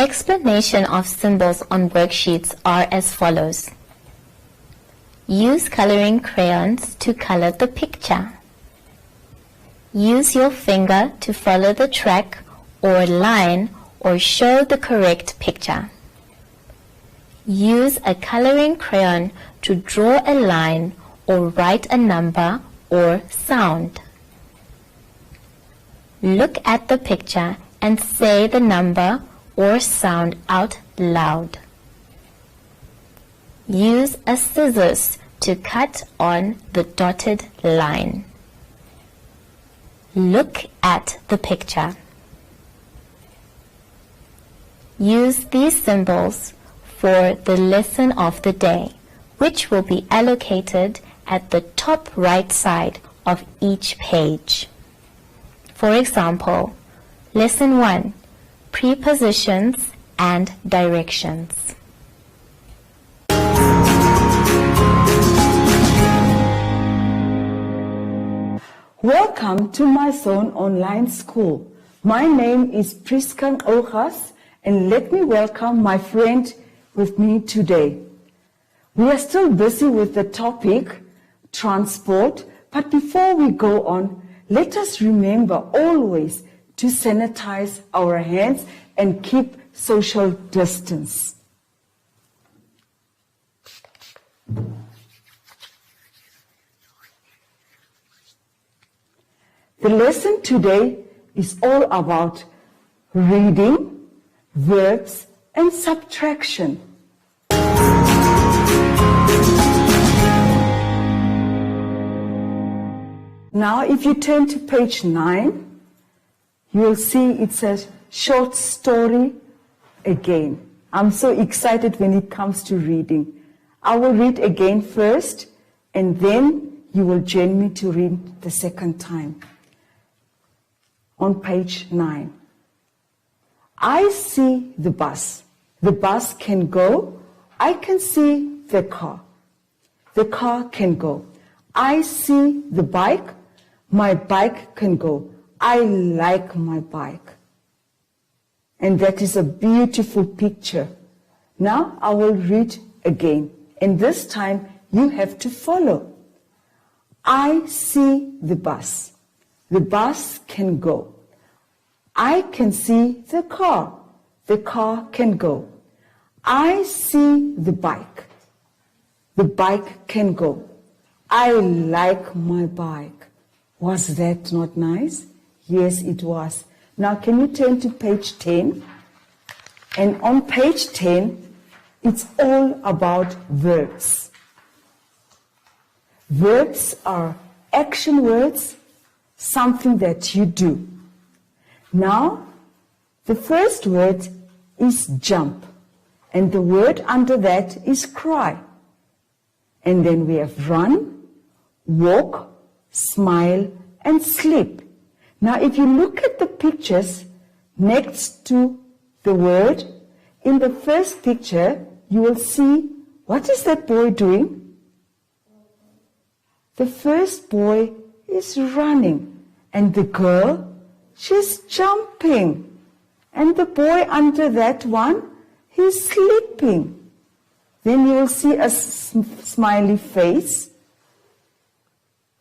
Explanation of symbols on worksheets are as follows. Use coloring crayons to color the picture. Use your finger to follow the track or line or show the correct picture. Use a coloring crayon to draw a line or write a number or sound. Look at the picture and say the number or sound out loud. Use a scissors to cut on the dotted line. Look at the picture. Use these symbols for the lesson of the day, which will be allocated at the top right side of each page. For example, Lesson 1, Prepositions and Directions. Welcome to my Zone Online School. My name is Preschool, and let me welcome my friend with me today. We are still busy with the topic, transport, but before we go on, let us remember always to sanitize our hands and keep social distance. The lesson today is all about reading, verbs, and subtraction. Now, if you turn to page 9, you will see it says short story again. I'm so excited when it comes to reading. I will read again first, and then you will join me to read the second time. On page 9. I see the bus. The bus can go. I can see the car. The car can go. I see the bike. My bike can go. I like my bike. And that is a beautiful picture. Now I will read again. And this time you have to follow. I see the bus. The bus can go. I can see the car. The car can go. I see the bike. The bike can go. I like my bike. Was that not nice? Yes, it was. Now can you turn to page 10? And on page 10, it's all about verbs. Verbs are action words, something that you do. Now, the first word is jump, and the word under that is cry. And then we have run, walk, smile, and sleep. Now, if you look at the pictures next to the word, in the first picture, you will see, what is that boy doing? The first boy is running, and the girl, she's jumping. And the boy under that one, he's sleeping. Then you will see a smiley face.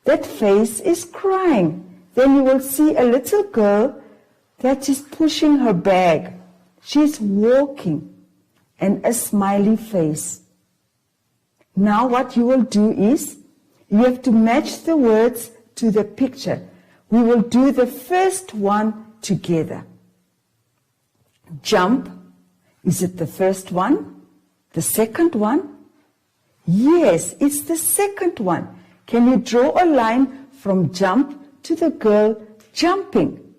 That face is crying. Then you will see a little girl that is pushing her bag. She's walking. And a smiley face. Now what you will do is, you have to match the words to the picture. We will do the first one together. Jump. Is it the first one? The second one? Yes, it's the second one. Can you draw a line from jump to the girl jumping?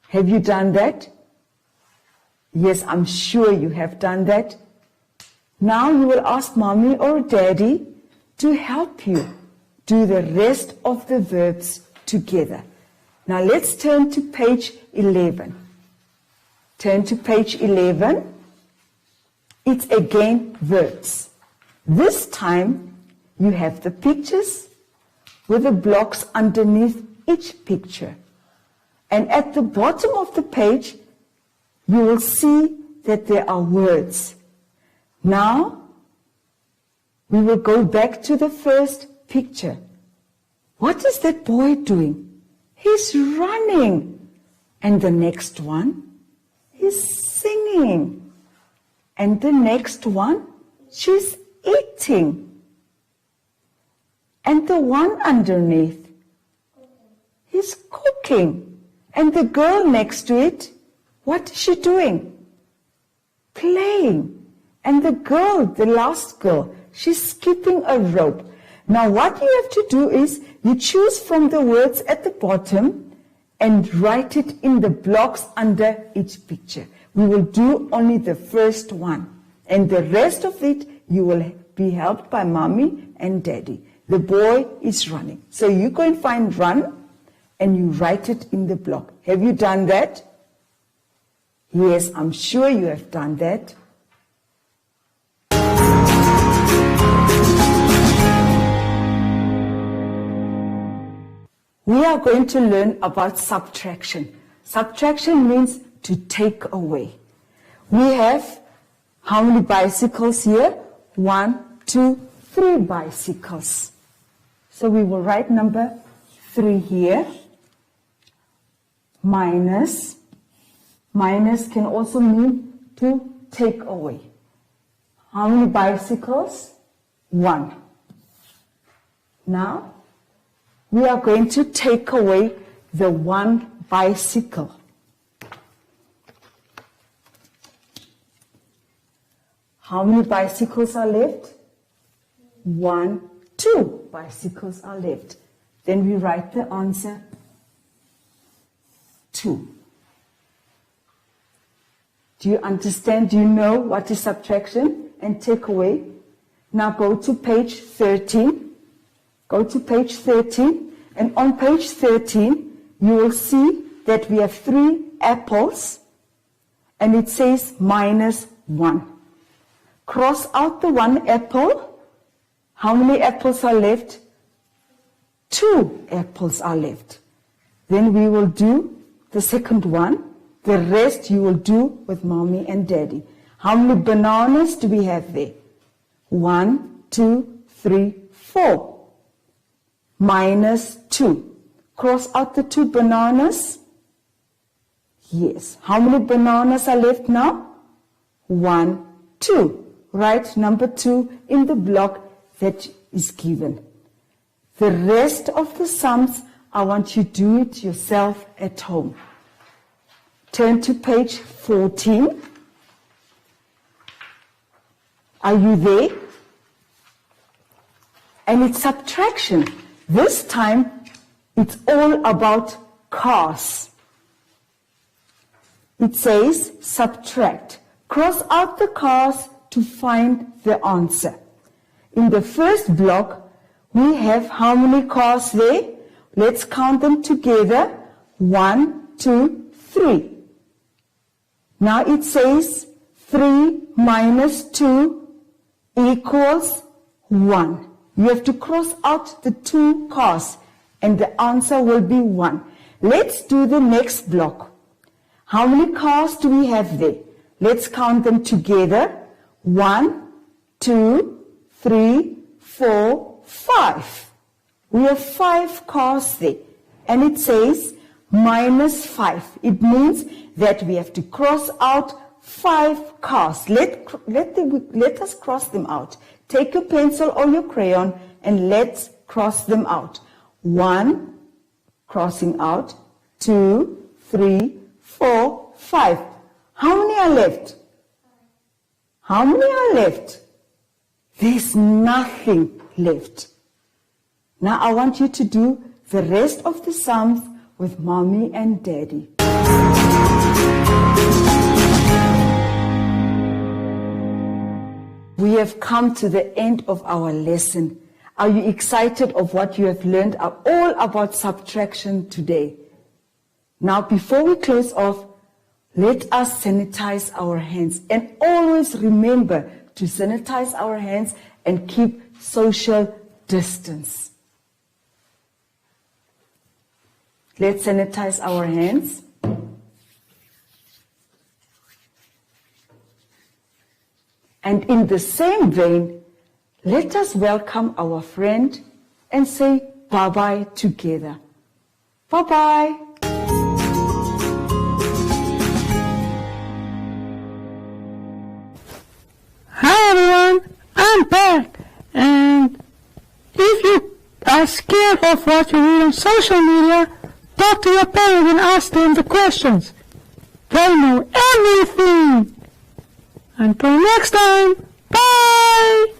Have you done that? Yes, I'm sure you have done that. Now you will ask mommy or daddy to help you do the rest of the verbs together. Now let's turn to page 11. Turn to page 11. It's again verbs. This time you have the pictures with the blocks underneath each picture. And at the bottom of the page, you will see that there are words. Now, we will go back to the first picture. What is that boy doing? He's running. And the next one, he's singing. And the next one, she's eating. And the one underneath, he's cooking. And the girl next to it, what is she doing? Playing. And the girl, the last girl, she's skipping a rope. Now what you have to do is, you choose from the words at the bottom and write it in the blocks under each picture. We will do only the first one. And the rest of it, you will be helped by mommy and daddy. The boy is running. So you go and find run and you write it in the block. Have you done that? Yes, I'm sure you have done that. We are going to learn about subtraction. Subtraction means to take away. We have how many bicycles here? 1, 2, 3 bicycles. So we will write number 3 here. Minus. Minus can also mean to take away. How many bicycles? 1. Now, we are going to take away the 1 bicycle. How many bicycles are left? 1, 2 bicycles are left. Then we write the answer 2. Do you understand? Do you know what is subtraction and take away? Now go to page 13. Go to page 13, and on page 13, you will see that we have 3 apples, and it says minus 1. Cross out the 1 apple. How many apples are left? 2 apples are left. Then we will do the second one. The rest you will do with mommy and daddy. How many bananas do we have there? 1, 2, 3, 4. Minus 2. Cross out the 2 bananas. Yes. How many bananas are left now? 1, 2. Write number 2 in the block that is given. The rest of the sums, I want you to do it yourself at home. Turn to page 14. Are you there? And it's subtraction. This time, it's all about cars. It says subtract. Cross out the cars to find the answer. In the first block, we have how many cars there? Let's count them together. 1, 2, 3. Now it says 3 minus 2 equals 1. You have to cross out the 2 cars and the answer will be 1. Let's do the next block. How many cars do we have there? Let's count them together. 1, 2, 3, 4, 5. We have 5 cars there. And it says minus 5. It means that we have to cross out 5 cars. Let us cross them out. Take your pencil or your crayon and let's cross them out. 1, crossing out. 2, 3, 4, 5. How many are left? How many are left? There's nothing left. Now I want you to do the rest of the sums with mommy and daddy. We have come to the end of our lesson. Are you excited of what you have learned all about subtraction today? Now, before we close off, let us sanitize our hands. And always remember to sanitize our hands and keep social distance. Let's sanitize our hands. And in the same vein, let us welcome our friend and say bye-bye together. Bye-bye. Hi everyone, I'm back, and if you are scared of what you read on social media, talk to your parents and ask them the questions. They know everything. Until next time, bye!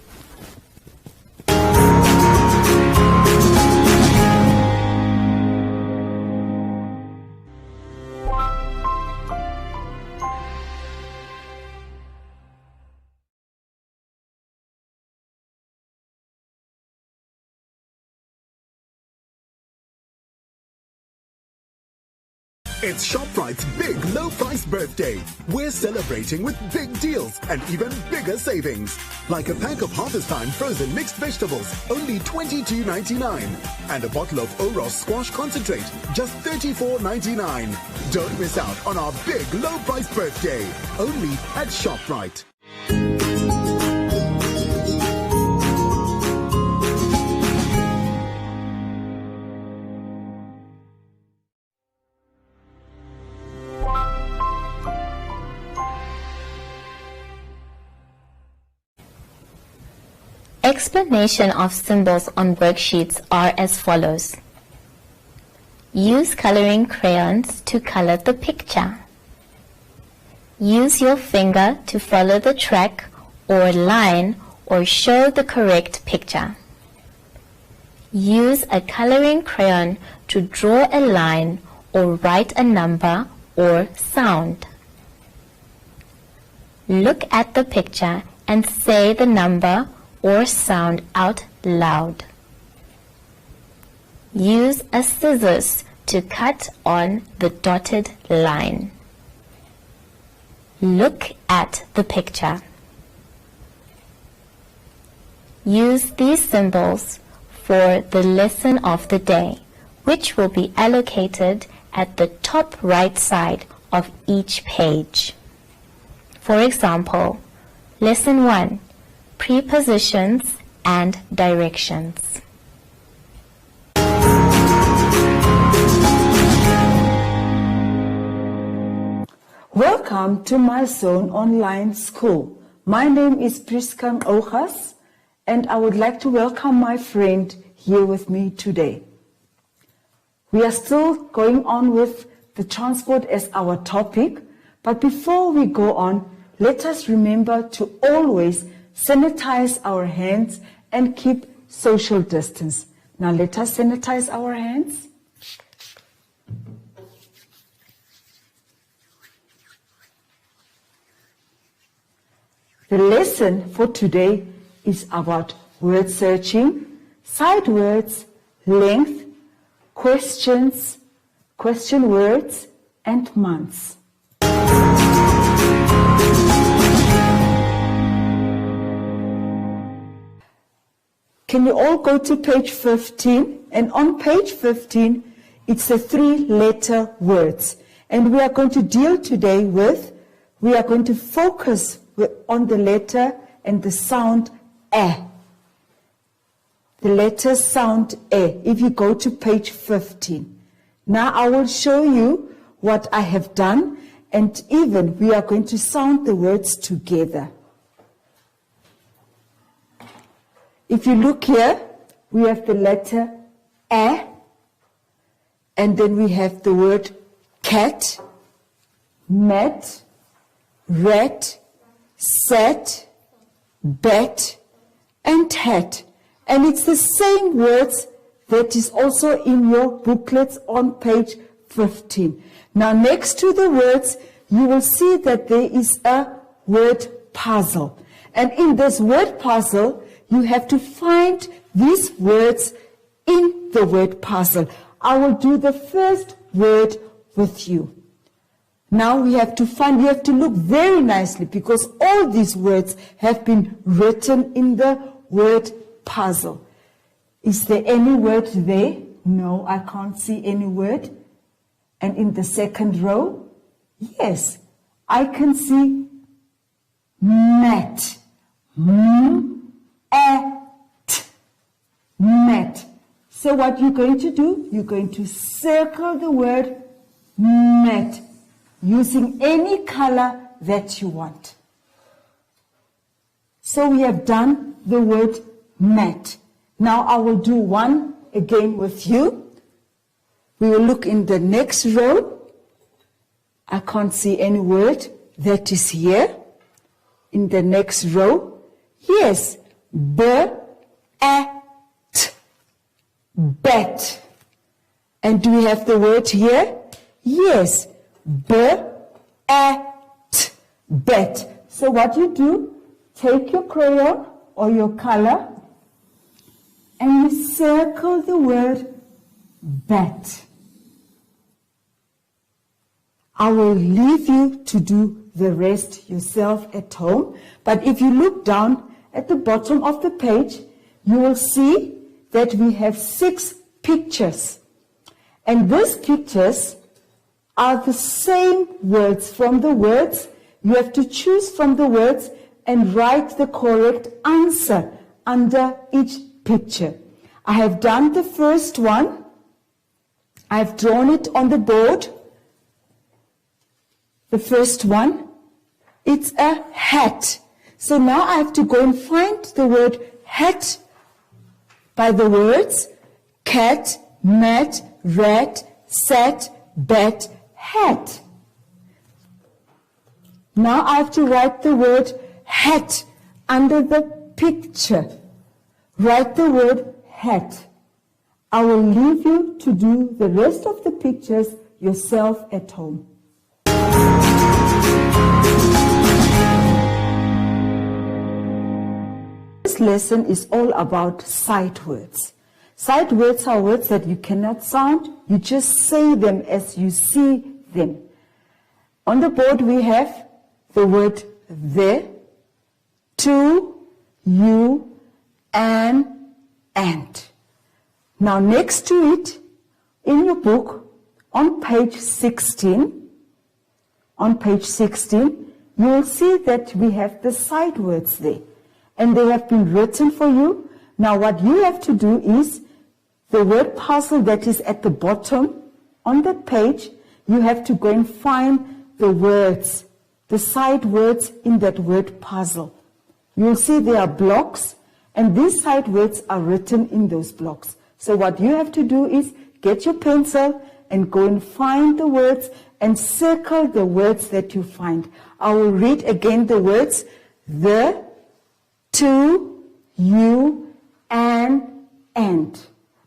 It's ShopRite's big low-price birthday. We're celebrating with big deals and even bigger savings. Like a pack of Harvest Time frozen mixed vegetables, only $22.99. And a bottle of Oros squash concentrate, just $34.99. Don't miss out on our big low-price birthday. Only at ShopRite. Explanation of symbols on worksheets are as follows. Use coloring crayons to color the picture. Use your finger to follow the track or line or show the correct picture. Use a coloring crayon to draw a line or write a number or sound. Look at the picture and say the number or sound out loud. Use a scissors to cut on the dotted line. Look at the picture. Use these symbols for the lesson of the day, which will be allocated at the top right side of each page. For example, Lesson 1. Prepositions and directions. Welcome to my Zone Online School. My name is Preschool, and I would like to welcome my friend here with me today. We are still going on with the transport as our topic, but before we go on, let us remember to always sanitize our hands and keep social distance. Now let us sanitize our hands. The lesson for today is about word searching, sight words, length, questions, question words, and months. Can you all go to page 15? And on page 15, it's the 3-letter words. And we are going to deal today with, we are going to focus on the letter and the sound A. The letter sound A, if you go to page 15. Now I will show you what I have done, and even we are going to sound the words together. If you look here, we have the letter A, and then we have the word cat, mat, rat, sat, bat, and hat. And it's the same words that is also in your booklets on page 15. Now next to the words, you will see that there is a word puzzle. And in this word puzzle, you have to find these words in the word puzzle. I will do the first word with you. Now we have to find, you have to look very nicely because all these words have been written in the word puzzle. Is there any word there? No, I can't see any word. And in the second row? Yes, I can see mat. Mat. So what you're going to do, you're going to circle the word mat using any color that you want. So we have done the word mat. Now I will do one again with you. We will look in the next row. I can't see any word that is here. In the next row, yes, bat. And do we have the word here? Yes, bat. So what you do, take your crayon or your color and you circle the word bat. I will leave you to do the rest yourself at home. But if you look down at the bottom of the page, you will see that we have 6 pictures. And these pictures are the same words. From the words, you have to choose from the words and write the correct answer under each picture. I have done the first one. I have drawn it on the board. The first one, it's a hat. So now I have to go and find the word hat by the words cat, mat, rat, sat, bat, hat. Now I have to write the word hat under the picture. Write the word hat. I will leave you to do the rest of the pictures yourself at home. This lesson is all about sight words. Sight words are words that you cannot sound. You just say them as you see them. On the board we have the word the, to, you, and. Now next to it, in your book, on page 16, you will see that we have the sight words there. And they have been written for you. Now what you have to do is, the word puzzle that is at the bottom on that page, you have to go and find the words, the sight words in that word puzzle. You will see there are blocks, and these sight words are written in those blocks. So what you have to do is get your pencil and go and find the words and circle the words that you find. I will read again the words, the, to, you, and.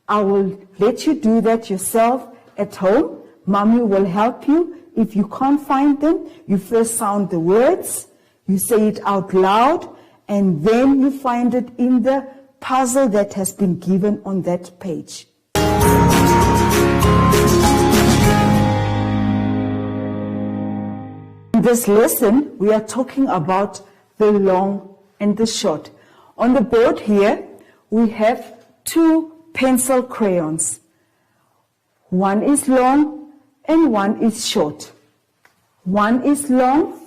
I will let you do that yourself at home. Mommy will help you. If you can't find them, you first sound the words, you say it out loud, and then you find it in the puzzle that has been given on that page. In this lesson, we are talking about the long and the short. On the board here, we have 2 pencil crayons. One is long and one is short. One is long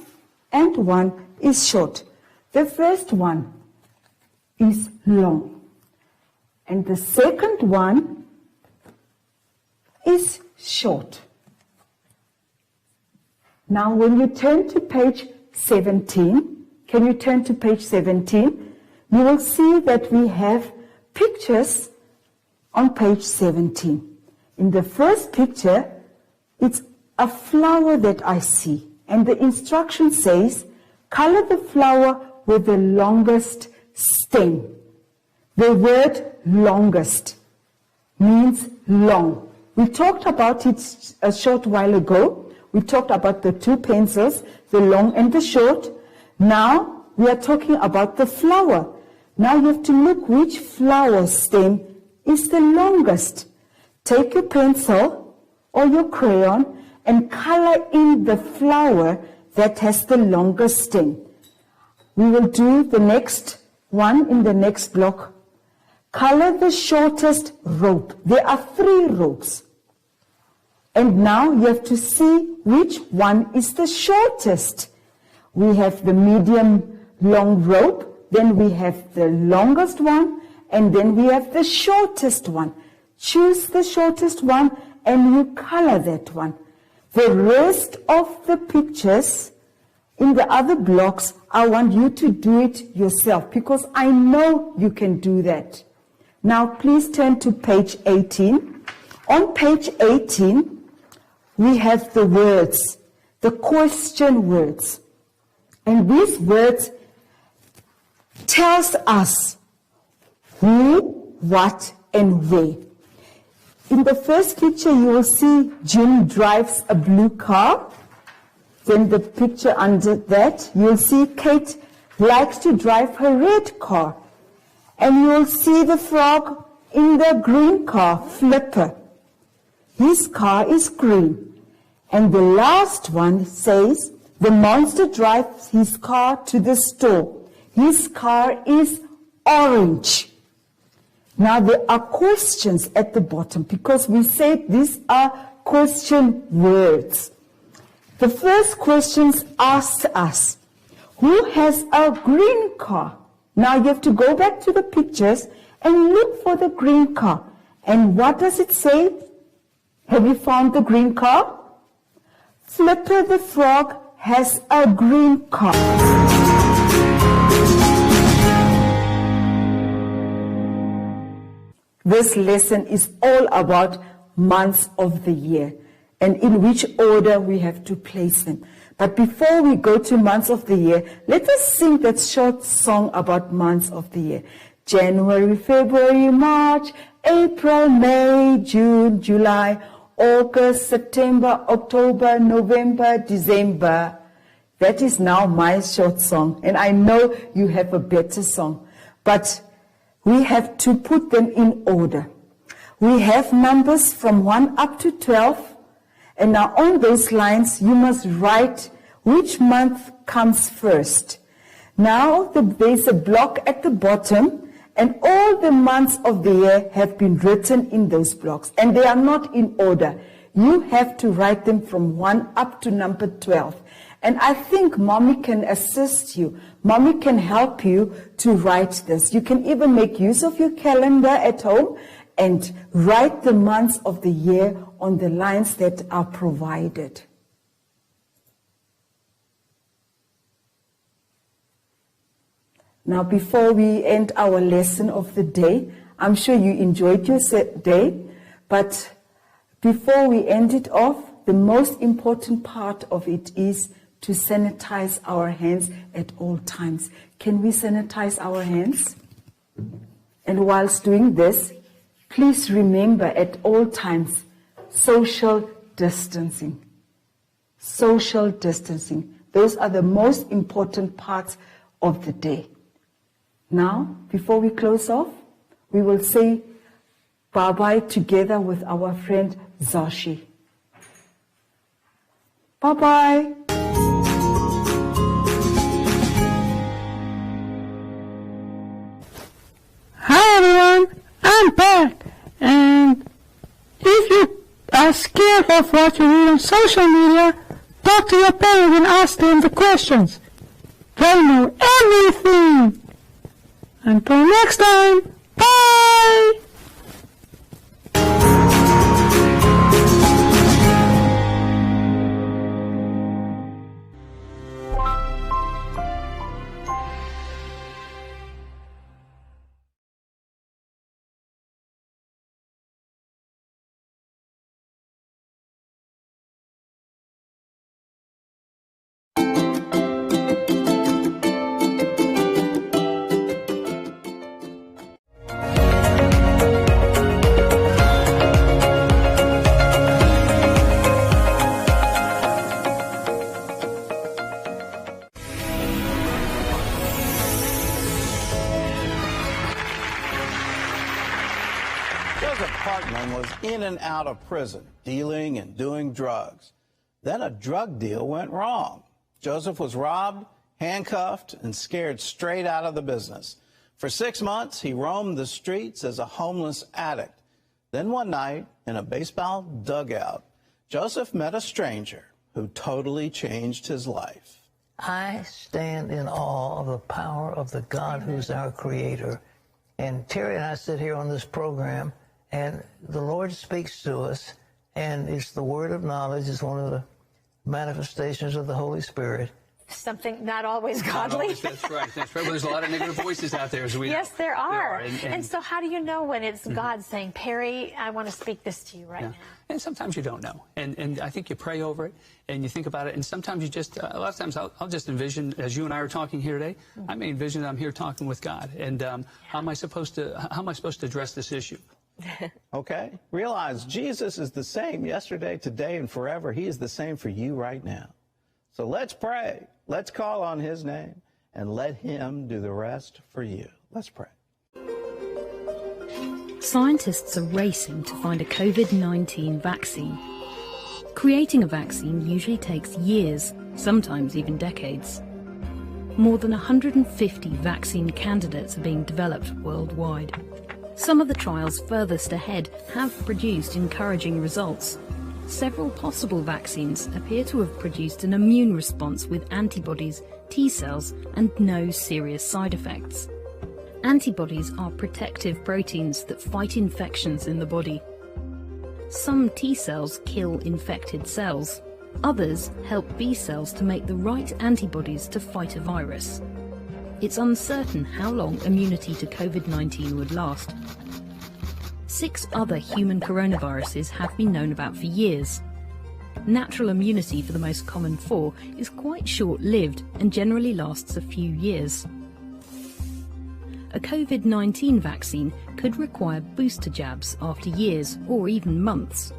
and one is short. The first one is long. And the second one is short. Now when you turn to page 17, can you turn to page 17? You will see that we have pictures on page 17. In the first picture, it's a flower that I see. And the instruction says, color the flower with the longest stem. The word longest means long. We talked about it a short while ago. We talked about the 2 pencils, the long and the short. Now we are talking about the flower. Now you have to look which flower stem is the longest. Take your pencil or your crayon and color in the flower that has the longest stem. We will do the next one in the next block. Color the shortest rope. There are 3 ropes. And now you have to see which one is the shortest. We have the medium long rope, then we have the longest one, and then we have the shortest one. Choose the shortest one and you color that one. The rest of the pictures in the other blocks, I want you to do it yourself because I know you can do that. Now please turn to page 18. On page 18, we have the words, the question words. And these words tells us who, what, and where. In the first picture, you will see Jim drives a blue car. Then the picture under that, you'll see Kate likes to drive her red car. And you'll see the frog in the green car, Flipper. His car is green. And the last one says, the monster drives his car to the store. His car is orange. Now there are questions at the bottom because we said these are question words. The first question asks us, who has a green car? Now you have to go back to the pictures and look for the green car. And what does it say? Have you found the green car? Flipper the frog has a green car. This lesson is all about months of the year and in which order we have to place them. But before we go to months of the year, let us sing that short song about months of the year. January, February, March, April, May, June, July, August, September, October, November, December. That is now my short song. And I know you have a better song. But we have to put them in order. We have numbers from 1 up to 12. And now on those lines, you must write which month comes first. Now there's a block at the bottom, and all the months of the year have been written in those blocks. And they are not in order. You have to write them from 1 up to number 12. And I think Mommy can assist you. Mommy can help you to write this. You can even make use of your calendar at home and write the months of the year on the lines that are provided. Now, before we end our lesson of the day, I'm sure you enjoyed your day, but before we end it off, the most important part of it is to sanitize our hands at all times. Can we sanitize our hands? And whilst doing this, please remember at all times, social distancing. Social distancing. Those are the most important parts of the day. Now, before we close off, we will say bye-bye together with our friend Zashi. Bye-bye. Hi everyone, I'm back, and if you are scared of what you read on social media, talk to your parents and ask them the questions. They know everything. Until next time, bye! In and out of prison, dealing and doing drugs. Then a drug deal went wrong. Joseph was robbed, handcuffed, and scared straight out of the business. For 6 months, he roamed the streets as a homeless addict. Then one night, in a baseball dugout, Joseph met a stranger who totally changed his life. I stand in awe of the power of the God who's our creator. And Terry and I sit here on this program, and the Lord speaks to us, and it's the word of knowledge. It's one of the manifestations of the Holy Spirit. Something not always godly. Not always, that's right. That's right. Well, there's a lot of negative voices out there, as we know. Yes, there are. And so how do you know when it's God saying, Perry, I want to speak this to you right now? And sometimes you don't know. And I think you pray over it, and you think about it, and sometimes you just, a lot of times I'll just envision, as you and I are talking here today, I may envision that I'm here talking with God, and how am I supposed to address this issue? Okay? Realize Jesus is the same yesterday, today, and forever. He is the same for you right now. So let's pray. Let's call on his name and let him do the rest for you. Let's pray. Scientists are racing to find a COVID-19 vaccine. Creating a vaccine usually takes years, sometimes even decades. More than 150 vaccine candidates are being developed worldwide. Some of the trials furthest ahead have produced encouraging results. Several possible vaccines appear to have produced an immune response with antibodies, T cells, and no serious side effects. Antibodies are protective proteins that fight infections in the body. Some T cells kill infected cells. Others help B cells to make the right antibodies to fight a virus. It's uncertain how long immunity to COVID-19 would last. 6 other human coronaviruses have been known about for years. Natural immunity for the most common 4 is quite short-lived and generally lasts a few years. A COVID-19 vaccine could require booster jabs after years or even months.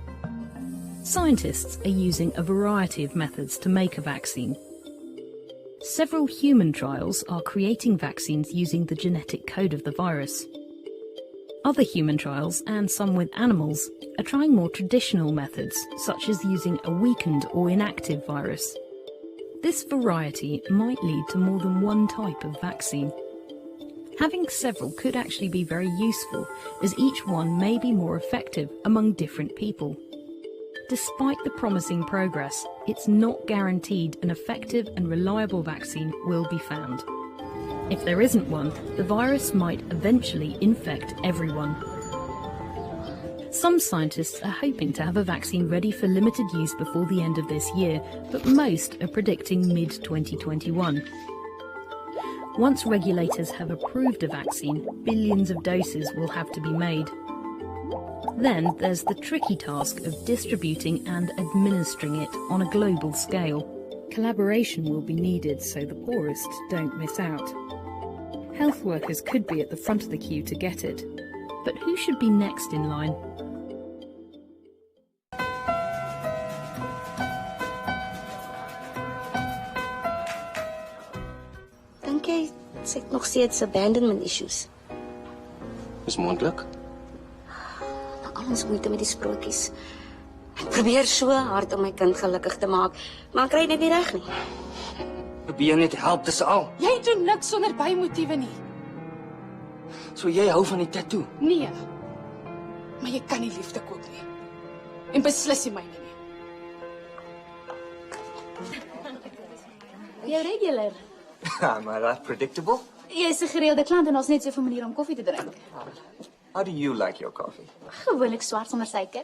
Scientists are using a variety of methods to make a vaccine. Several human trials are creating vaccines using the genetic code of the virus. Other human trials, and some with animals, are trying more traditional methods, such as using a weakened or inactive virus. This variety might lead to more than one type of vaccine. Having several could actually be very useful, as each one may be more effective among different people. Despite the promising progress, it's not guaranteed an effective and reliable vaccine will be found. If there isn't one, the virus might eventually infect everyone. Some scientists are hoping to have a vaccine ready for limited use before the end of this year, but most are predicting mid-2021. Once regulators have approved a vaccine, billions of doses will have to be made. Then there's the tricky task of distributing and administering it on a global scale. Collaboration will be needed so the poorest don't miss out. Health workers could be at the front of the queue to get it. But who should be next in line? Dink jy sy het nog steeds abandonment issues? Is moontlik. Al ons moeite met die sprokies. Ek probeer so hard om my kind gelukkig te maak, maar ek kry dit nie reg nie. Probeer net help, dis al. Jy doen niks sonder bymotiewe nie. So jy hou van die tattoo? Nee. Maar jy kan nie liefde koop nie. En beslis nie myne nie. Jy regular. Am I that predictable? Jy is 'n gereelde klant en ons net soveel maniere om koffie te drink. How do you like your coffee? Gewoonlik swart sonder suiker.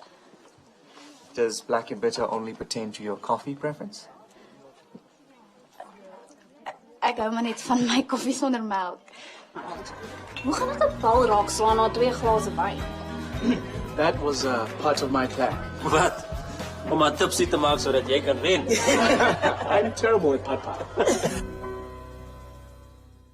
Does black and bitter only pertain to your coffee preference? Ek hou maar net van my koffie sonder melk. Hoe gaan ek 'n bal raak slaan na 2 glase wyn? That was part of my plan. Wat? Om 'n tipsy te maak sodat jy kan wen. I'm terrible at putt-putt.